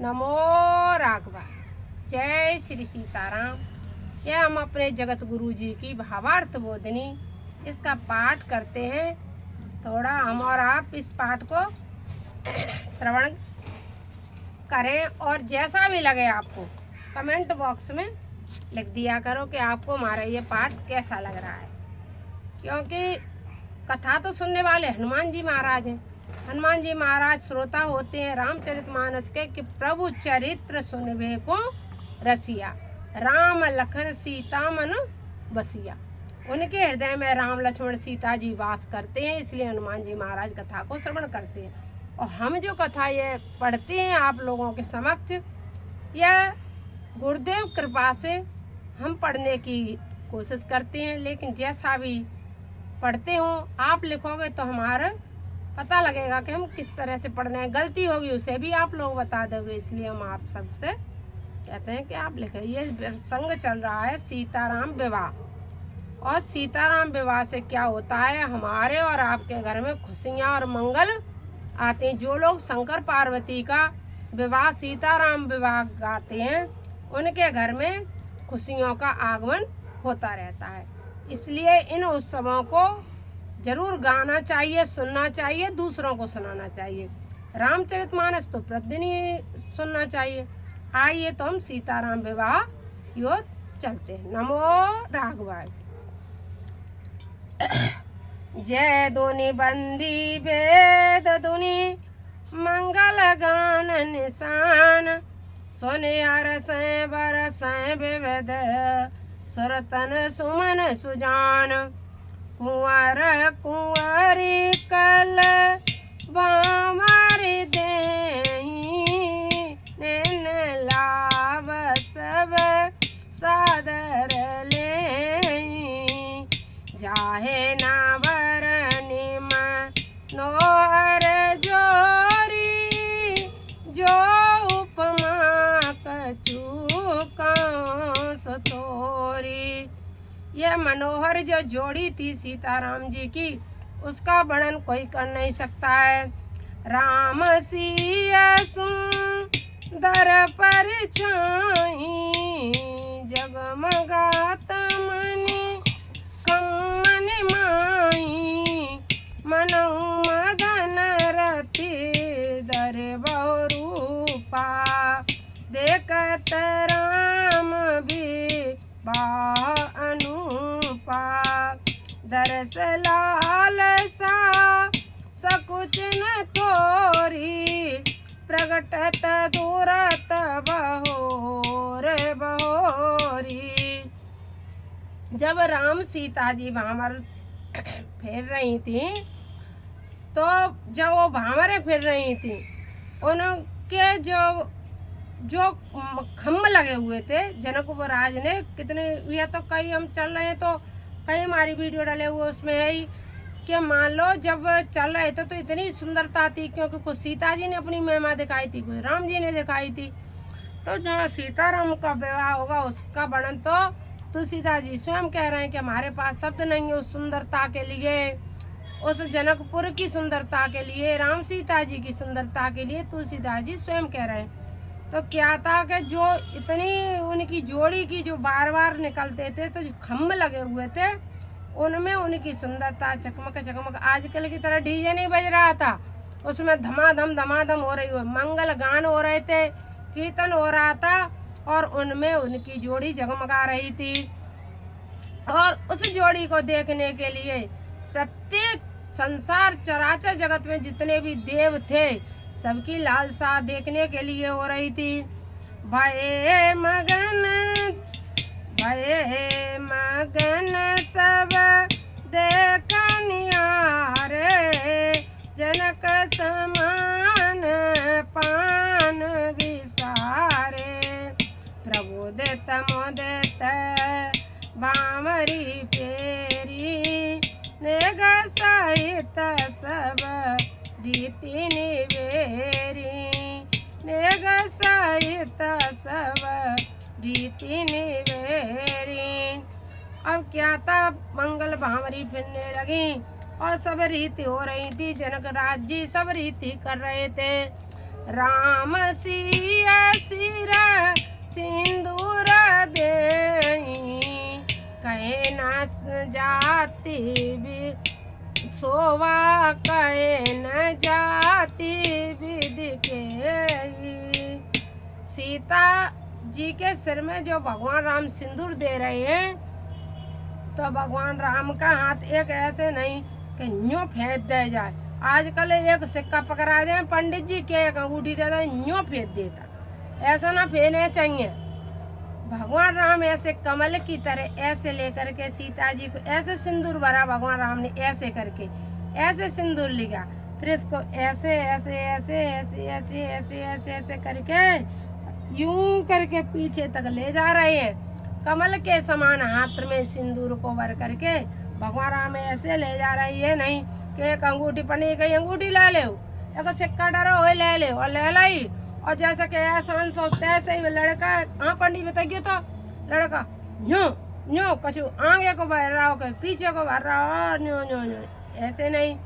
नमो राघवा। जय श्री सीताराम। यह हम अपने जगत गुरु जी की भावार्थ बोधनी इसका पाठ करते हैं। थोड़ा हम और आप इस पाठ को श्रवण करें और जैसा भी लगे आपको कमेंट बॉक्स में लिख दिया करो कि आपको हमारा ये पाठ कैसा लग रहा है। क्योंकि कथा तो सुनने वाले हनुमान जी महाराज हैं। हनुमान जी महाराज श्रोता होते हैं रामचरितमानस के कि प्रभु चरित्र सुनबे को रसिया, राम लखन सीता मन बसिया। उनके हृदय में राम लक्ष्मण सीता जी वास करते हैं, इसलिए हनुमान जी महाराज कथा को श्रवण करते हैं। और हम जो कथा ये पढ़ते हैं आप लोगों के समक्ष, यह गुरुदेव कृपा से हम पढ़ने की कोशिश करते हैं। लेकिन जैसा भी पढ़ते हो आप लिखोगे तो हमारा पता लगेगा कि हम किस तरह से पढ़ रहे हैं। गलती होगी उसे भी आप लोग बता दोगे, इसलिए हम आप सबसे कहते हैं कि आप लिखें। ये प्रसंग चल रहा है सीताराम विवाह। और सीताराम विवाह से क्या होता है, हमारे और आपके घर में खुशियाँ और मंगल आते हैं। जो लोग शंकर पार्वती का विवाह सीताराम विवाह गाते हैं उनके घर में खुशियों का आगमन होता रहता है। इसलिए इन उत्सवों को जरूर गाना चाहिए, सुनना चाहिए, दूसरों को सुनाना चाहिए। रामचरितमानस तो प्रतिदिन ही सुनना चाहिए। आइए तो हम सीताराम विवाह की ओर चलते हैं। नमो राघवाय। जय धुनि बंदी वेद धुनि मंगल गान निशान, सोने हरसैं बरसैं विविध सुरतन सुमन सुजान। कुंवर कुंवरी कल भामारी देहि, नैन लाभ सब सादर लेहि। जाहे ना बरनि मनोहर जोरी, जो उपमा कछु कौं सतोरी। यह मनोहर जो जोड़ी थी सीताराम जी की, उसका वर्णन कोई कर नहीं सकता है। राम सिया सुंदर परछाई, जगमगात मनि कम्मनि माई। मनऊ मदन रति दर बहुरूपा, देखत राम भी अनुपा। दरस लालसा सकुच न थोरी, प्रगटत दूरत बहोर बहोरी। जब राम सीता जी भांवर फिर रही थी, तो जब वो भांवरे फिर रही थी, उनके जो खम्भ लगे हुए थे जनक राज ने कितने, या तो कई हम चल रहे हैं तो कई हमारी वीडियो डाले हुए उसमें है ही कि मान लो जब चल रहे थे तो इतनी सुंदरता थी, क्योंकि कुछ सीता जी ने अपनी महिमा दिखाई थी, कुछ राम जी ने दिखाई थी। तो जो सीताराम का विवाह होगा उसका वर्णन तो सीता जी स्वयं कह रहे हैं कि हमारे पास शब्द नहीं है उस सुंदरता के लिए, उस जनकपुर की सुंदरता के लिए, राम सीता जी की सुंदरता के लिए तुलसीदास जी स्वयं कह रहे हैं। तो क्या था कि जो इतनी उनकी जोड़ी की जो बार बार निकलते थे, तो जो खम्भ लगे हुए थे उनमें उनकी सुंदरता चकमक चकमक, आजकल की तरह डीजे नहीं बज रहा था, उसमें धमाधम हो रही हो, मंगल गान हो रहे थे, कीर्तन हो रहा था और उनमें उनकी जोड़ी जगमगा रही थी। और उस जोड़ी को देखने के लिए प्रत्येक संसार चराचर जगत में जितने भी देव थे सबकी लालसा देखने के लिए हो रही थी। भये मगन सब देखनिहारे, जनक समान पान विसारे। प्रबोदित मोदित भांवरी फेरी, नेग सहित सब रीति निवेरी। नेग सहित सब रीति निवेरी। अब क्या था, मंगल भांवरी फिरने लगी और सब रीति हो रही थी। जनक राज जी सब रीति कर रहे थे। राम सिया सिर सिंदूर देई, कहे न जाति भी सोवा, कहे न जाति विधि के। सीता जी के सिर में जो भगवान राम सिंदूर दे रहे हैं, तो भगवान राम का हाथ एक ऐसे नहीं कि यूं फेंक दे जाए। आजकल एक सिक्का पकड़ा दे पंडित जी के, एक अंगूठी दे दे यूं फेंक देता, ऐसा ना फेंकने चाहिए। भगवान राम ऐसे कमल की तरह ऐसे लेकर के सीता जी को ऐसे सिंदूर भरा, भगवान राम ने ऐसे करके ऐसे सिंदूर लिया, फिर इसको ऐसे ऐसे ऐसे ऐसे ऐसे ऐसे ऐसे ऐसे करके यूं करके पीछे तक ले जा रहे हैं। कमल के समान हाथ में सिंदूर को भर करके भगवान राम ऐसे ले जा रहे हैं। ये नहीं कि एक अंगूठी पड़ी गई, अंगूठी ले ले, एक सिक्का डरो हो ले ले और ले लाई, और जैसे कि ऐसा सोचते ऐसे ही लड़का, हाँ पंडित बताइए, तो लड़का यूं यूं कछु आगे को भर रहा हो, कहीं पीछे को भर रहा हो, न्यू न्यू न्यू, ऐसे नहीं।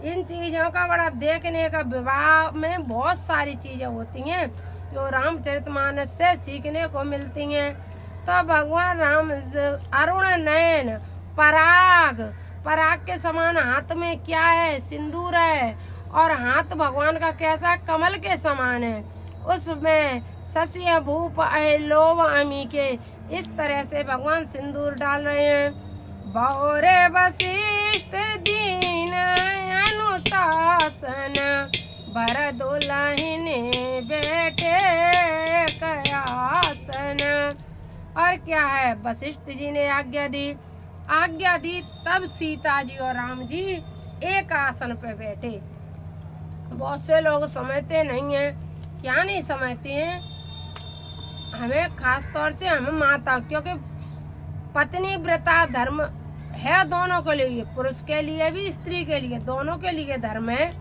इन चीज़ों का बड़ा देखने का, विवाह में बहुत सारी चीज़ें होती हैं जो रामचरितमानस से सीखने को मिलती हैं। तो भगवान राम अरुण नयन पराग, पराग के समान हाथ में क्या है, सिंदूर है, और हाथ भगवान का कैसा, कमल के समान है, उसमें शशि भूप लोभ अमी के, इस तरह से भगवान सिंदूर डाल रहे हैं। बौरे वशिष्ठ दीन अनुशासन, भर दुल्हन बैठे कयासन। और क्या है, वशिष्ठ जी ने आज्ञा दी, तब सीता जी और राम जी एक आसन पे बैठे। बहुत से लोग समझते नहीं हैं, क्या नहीं समझते हैं, हमें खास तौर से हमें माता, क्योंकि पत्नी व्रता धर्म है दोनों के लिए, पुरुष के लिए भी स्त्री के लिए, दोनों के लिए धर्म है,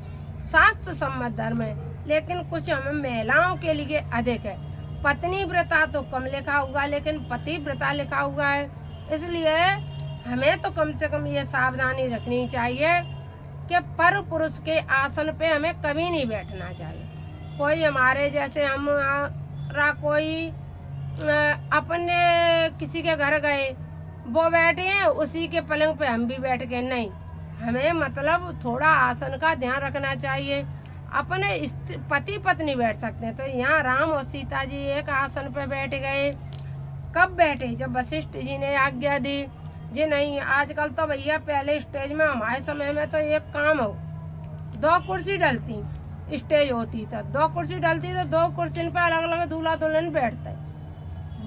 शास्त्र सम्मत धर्म है, लेकिन कुछ हमें महिलाओं के लिए अधिक है। पत्नी व्रता तो कम लिखा हुआ, लेकिन पति व्रता लिखा हुआ है। इसलिए हमें तो कम से कम ये सावधानी रखनी चाहिए कि पर पुरुष के आसन पे हमें कभी नहीं बैठना चाहिए। कोई हमारे जैसे हमारा कोई अपने किसी के घर गए, वो बैठे हैं, उसी के पलंग पे हम भी बैठ गए, नहीं, हमें मतलब थोड़ा आसन का ध्यान रखना चाहिए। अपने पति पत्नी बैठ सकते हैं। तो यहाँ राम और सीता जी एक आसन पे बैठ गए। कब बैठे, जब वशिष्ठ जी ने आज्ञा दी। जी नहीं, आजकल तो भैया पहले स्टेज में, हमारे समय में तो एक काम हो, 2 कुर्सी डलती, स्टेज होती तो 2 कुर्सी डलती, तो 2 कुर्सी पे अलग अलग दूल्हा दुल्हन बैठते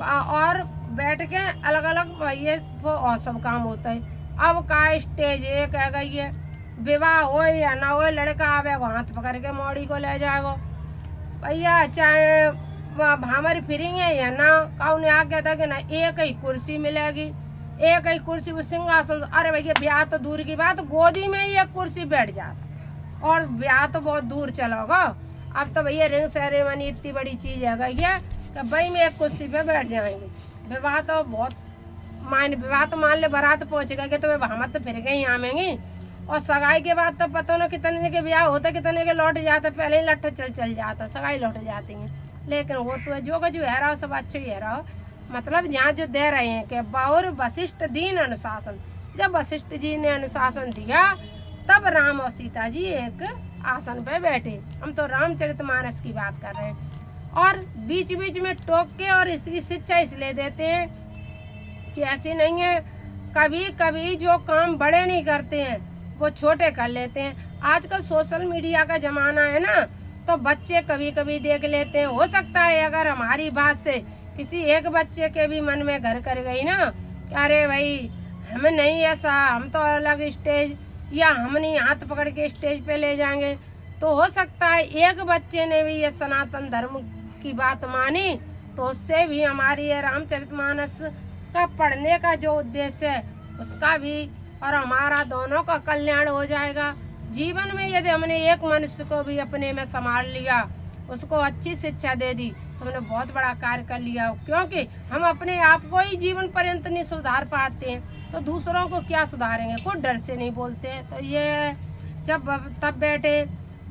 और बैठ के अलग अलग ये वो और सब काम होता है। अब का स्टेज एक है गई है, विवाह हो या ना हो, लड़का आवेगा हाथ पकड़ के मौड़ी को ले जाएगा भैया, चाहे भामर फिरेंगे या ना, कौन ने आज्ञा था कि ना एक ही कुर्सी मिलेगी, एक ही कुर्सी, वो सिंहासन। अरे भैया ब्याह तो दूर की बात, गोदी में ही एक कुर्सी बैठ जाता, और ब्याह तो बहुत दूर चलोगा। अब तो भैया रिंग सेरेमनी इतनी बड़ी चीज है गई है कि भाई में एक कुर्सी पे बैठ जाएंगे। विवाह तो बहुत विवाह तो मान ले बारात पहुंच गए तो भामत तो फिर गई आमेंगी, और सगाई के बाद तो पता ना कितने के ब्याह होता, कितने के लौट जाते, पहले ही लट्ठा चल जाता, सगाई लौट जाती है। लेकिन वो तो जो का जो है रहा सब अच्छे ही है रहा। मतलब यहाँ जो दे रहे हैं कि बहुर वशिष्ठ दीन अनुशासन, जब वशिष्ठ जी ने अनुशासन दिया तब राम और सीता जी एक आसन पे बैठे। हम तो रामचरितमानस की बात कर रहे हैं, और बीच बीच में टोक के और इसकी शिक्षा इसलिए देते हैं कि ऐसी नहीं है, कभी कभी जो काम बड़े नहीं करते हैं वो छोटे कर लेते हैं। आजकल सोशल मीडिया का जमाना है ना, तो बच्चे कभी कभी देख लेते हैं। हो सकता है अगर हमारी बात से किसी एक बच्चे के भी मन में घर कर गई ना, अरे भाई हम नहीं ऐसा, हम तो अलग स्टेज, या हम नहीं हाथ पकड़ के स्टेज पे ले जाएंगे, तो हो सकता है एक बच्चे ने भी ये सनातन धर्म की बात मानी, तो उससे भी हमारी ये रामचरितमानस का पढ़ने का जो उद्देश्य है उसका भी और हमारा दोनों का कल्याण हो जाएगा। जीवन में यदि हमने एक मनुष्य को भी अपने में संभाल लिया, उसको अच्छी शिक्षा दे दी, तो हमने बहुत बड़ा कार्य कर लिया। क्योंकि हम अपने आप को ही जीवन पर्यंत नहीं सुधार पाते हैं, तो दूसरों को क्या सुधारेंगे। कोई डर से नहीं बोलते हैं। तो ये जब तब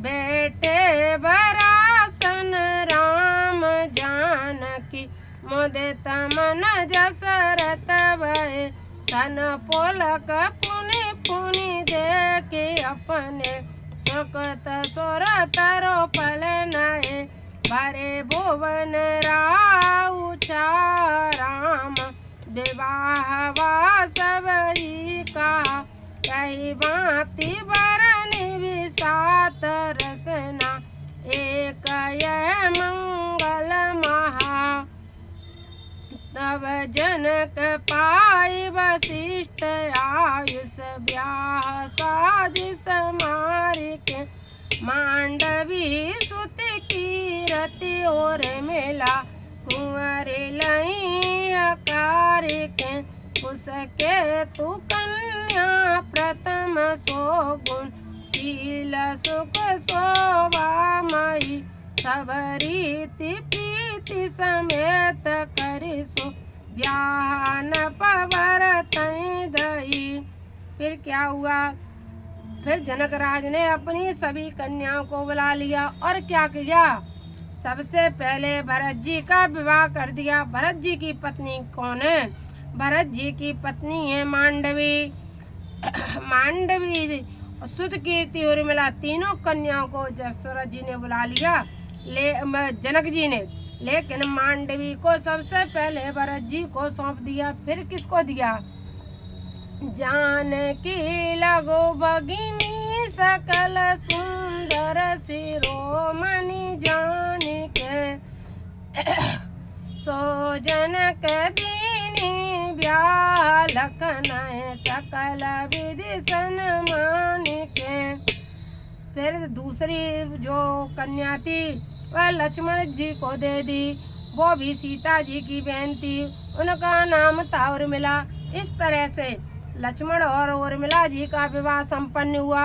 बैठे बरासन राम जान मुदित मन जसरत भय तन पोलक पुनि पुनि देखी अपने सुकत सुर तरो पल नए भरे भुवन राउ राम विवाह सबई का कही भांति बरनि विसात रसना एक यह मंगल महा तब जनक पाई वशिष्ठ आयुष ब्याह साज समारिक मांडवी सुत कीरति और मिला कुंवर लई अकारिक उसके तु कन्या प्रथम सो गुण शील सुख शोभा मई सब रीति प्रीति समेत करिसु ब्याह न पवर तई दई। फिर क्या हुआ? फिर जनक राज ने अपनी सभी कन्याओं को बुला लिया और क्या किया? सबसे पहले भरत जी का विवाह कर दिया। भरत जी की पत्नी कौन है? भरत जी की पत्नी है मांडवी। मांडवी सुत कीर्ति उर्मिला तीनों कन्याओं को दशरथ जी ने बुला लिया जनक जी ने, लेकिन मांडवी को सबसे पहले भरत जी को सौंप दिया। फिर किसको दिया? जानकी लगो भगिनी सकल सुंदर शिरोमणि जानिके सो जनक दीनी ब्याह लखन सकल विधि सन्मानिके। फिर दूसरी जो कन्या थी वह लक्ष्मण जी को दे दी। वो भी सीता जी की बहन थी, उनका नाम था उर्मिला। इस तरह से लक्ष्मण और उर्मिला जी का विवाह संपन्न हुआ।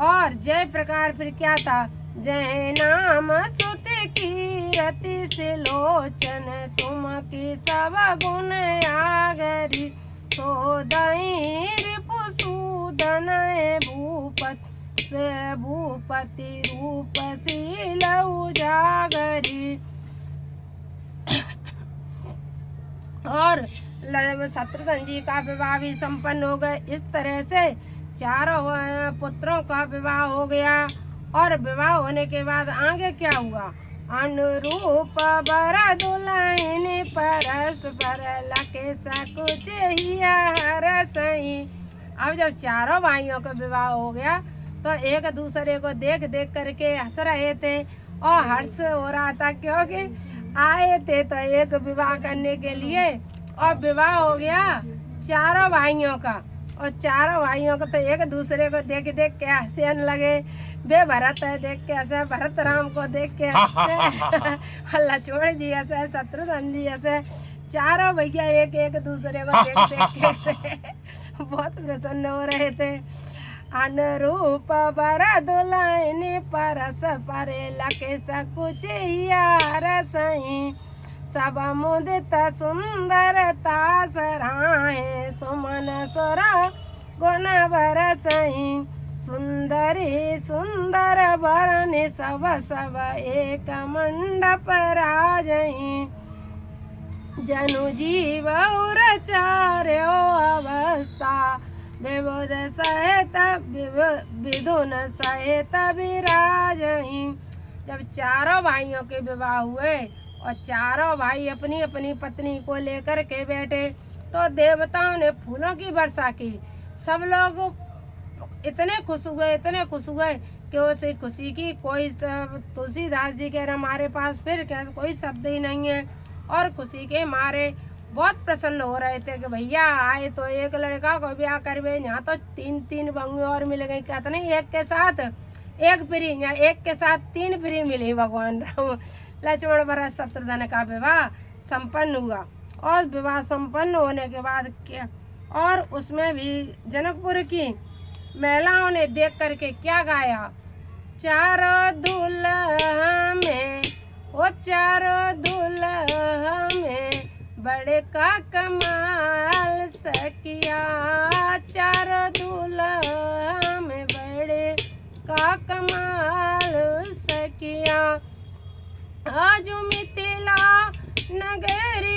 और जय प्रकार फिर क्या था? जय नाम सुत कीरति सिलोचन सुमकी सब गुण आगरी सोदई रिपुसूदन भूपत से भूपति रूप शील उजागरी। और शत्रुघ्न जी का विवाह भी संपन्न हो गए। इस तरह से चारों पुत्रों का विवाह हो गया। और विवाह होने के बाद आगे क्या हुआ? अनुरूप बर दुल्हन परस्पर लके सकुच हिया हर सही। अब जब चारों भाइयों का विवाह हो गया तो एक दूसरे को देख देख करके हंस रहे थे और हर्ष हो रहा था, क्योंकि आए थे तो एक विवाह करने के लिए और विवाह हो गया चारों भाइयों का। और चारों भाइयों को तो एक दूसरे को देख देख के हंसने लगे। बे भरत है देख के हंसे, भरत राम को देख के हंसे, लक्ष्मण जी हंसे, शत्रुघ्न जी हंसे। चारों भैया एक एक दूसरे को देख देख के बहुत प्रसन्न हो रहे थे। अनुरूप बर दुल्हन परस परे लके सकुच यार सही सब मुदित सुंदरता सराहे सुमन सोरा गुण बरसही सुंदरी सुंदर बरनि सब सब एक मंडप राजही जनु जीव चार्यो अवस्था विबुध सहित विधुन सहित विराजही। जब चारों भाइयों के विवाह हुए और चारों भाई अपनी अपनी पत्नी को लेकर के बैठे तो देवताओं ने फूलों की वर्षा की। सब लोग इतने खुश हुए कि उसे खुशी की कोई तुलसीदास जी कह रहे हमारे पास फिर क्या कोई शब्द ही नहीं है। और खुशी के मारे बहुत प्रसन्न हो रहे थे कि भैया आए तो एक लड़का को ब्याह करवे, यहाँ तो तीन तीन बंगुए और मिल गई। कहते नहीं एक के साथ एक फ्री, यहाँ एक के साथ तीन फ्री मिली। भगवान राम लक्ष्मण भरत शत्रुघ्न का विवाह संपन्न हुआ। और विवाह संपन्न होने के बाद क्या, और उसमें भी जनकपुर की महिलाओं ने देख करके क्या गाया? चारों दुल्हा में वो चारों दुल्हा में बड़े का कमाल सकिया। चारों दुल्हा में बड़े का कमाल सकिया। आज मिथिला नगर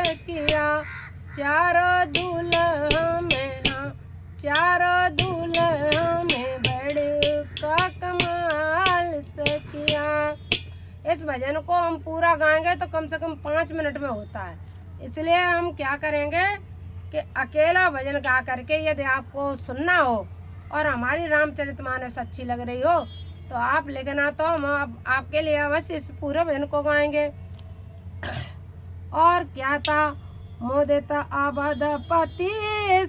सखिया, चारों दूल्हा में, हाँ चारों दूल्हा में बड़का कमाल सखिया। इस भजन को हम पूरा गाएंगे तो कम से कम 5 मिनट में होता है, इसलिए हम क्या करेंगे कि अकेला भजन गा करके यदि आपको सुनना हो और हमारी रामचरितमानस अच्छी लग रही हो तो आप लिखना, तो हम आपके लिए अवश्य इस पूरे भजन को गाएंगे। और क्या था, मोदित अबध पति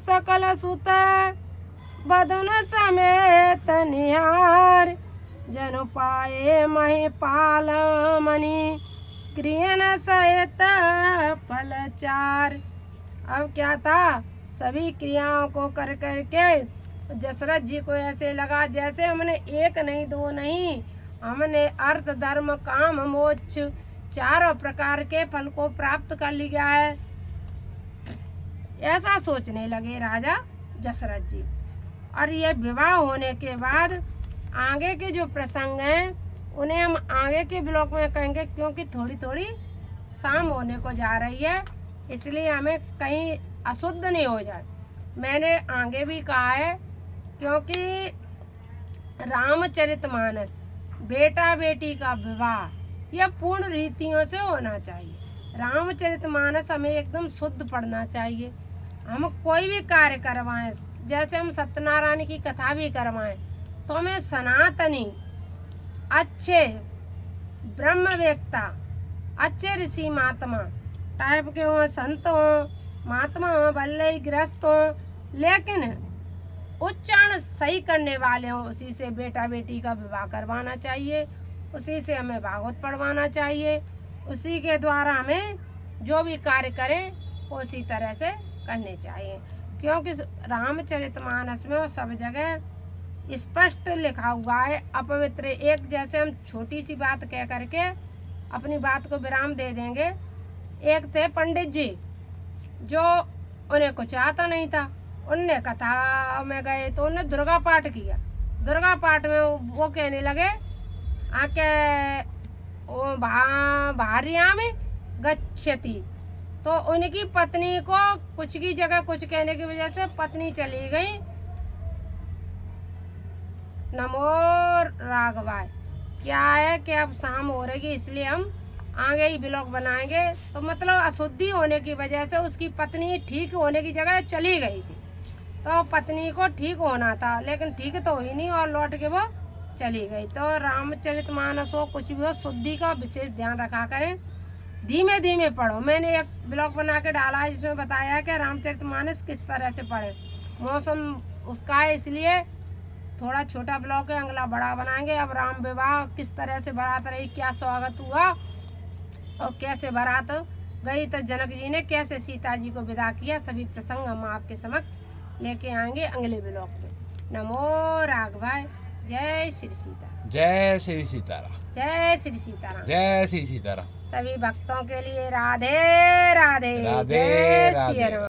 सकल सुत, बदन समेत निहार, जनु पाए महिपाल मणि, क्रियन सहित फलचार। अब क्या था, सभी क्रियाओं को कर करके दशरथ जी को ऐसे लगा जैसे हमने एक नहीं दो नहीं, हमने अर्थ धर्म काम मोक्ष चारों प्रकार के फल को प्राप्त कर लिया है, ऐसा सोचने लगे राजा दशरथ जी। और ये विवाह होने के बाद आगे के जो प्रसंग हैं उन्हें हम आगे के ब्लॉक में कहेंगे, क्योंकि थोड़ी थोड़ी शाम होने को जा रही है, इसलिए हमें कहीं अशुद्ध नहीं हो जाए। मैंने आगे भी कहा है, क्योंकि रामचरितमानस बेटा बेटी का विवाह यह पूर्ण रीतियों से होना चाहिए। रामचरितमानस हमें एकदम शुद्ध पढ़ना चाहिए। हम कोई भी कार्य करवाएं, जैसे हम सत्यनारायण की कथा भी करवाएं, तो हमें सनातनी अच्छे ब्रह्मवेत्ता, अच्छे ऋषि महात्मा टाइप के हों, संत हों, महात्मा हों, भले ही गृहस्थ हों, लेकिन उच्चारण सही करने वाले हों, उसी से बेटा बेटी का विवाह करवाना चाहिए, उसी से हमें भागवत पढ़वाना चाहिए, उसी के द्वारा हमें जो भी कार्य करें उसी तरह से करने चाहिए। क्योंकि रामचरितमानस में वो सब जगह स्पष्ट लिखा हुआ है अपवित्र। एक जैसे हम छोटी सी बात कह करके अपनी बात को विराम दे देंगे। एक थे पंडित जी, जो उन्हें कुछ आता नहीं था, उनने कथा में गए तो उन्होंने दुर्गा पाठ किया। दुर्गा पाठ में वो कहने लगे आके वो भार्या में गच्छति, तो उनकी पत्नी को कुछ की जगह कुछ कहने की वजह से पत्नी चली गई। नमो राघवाय। क्या है कि अब शाम हो रही, इसलिए हम आगे ही ब्लॉग बनाएंगे। तो मतलब अशुद्धि होने की वजह से उसकी पत्नी ठीक होने की जगह चली गई थी, तो पत्नी को ठीक होना था, लेकिन ठीक तो हुई नहीं और लौट के वो चली गई। तो रामचरितमानस हो कुछ भी हो, शुद्धि का विशेष ध्यान रखा करें, धीमे धीमे पढ़ो। मैंने एक ब्लॉग बना के डाला है जिसमें बताया कि रामचरितमानस किस तरह से पढ़े। मौसम उसका है इसलिए थोड़ा छोटा ब्लॉग है, अगला बड़ा बनाएंगे। अब राम विवाह किस तरह से बारात रही, क्या स्वागत हुआ और कैसे बारात गई, तो जनक जी ने कैसे सीता जी को विदा किया, सभी प्रसंग हम आपके समक्ष लेके आएंगे अगले ब्लॉग में। नमो राघवाय। जय श्री सीताराम। जय श्री सीताराम। जय श्री सीताराम। जय श्री सीताराम। सभी भक्तों के लिए राधे राधे। राधे जय राधे। श्री राम।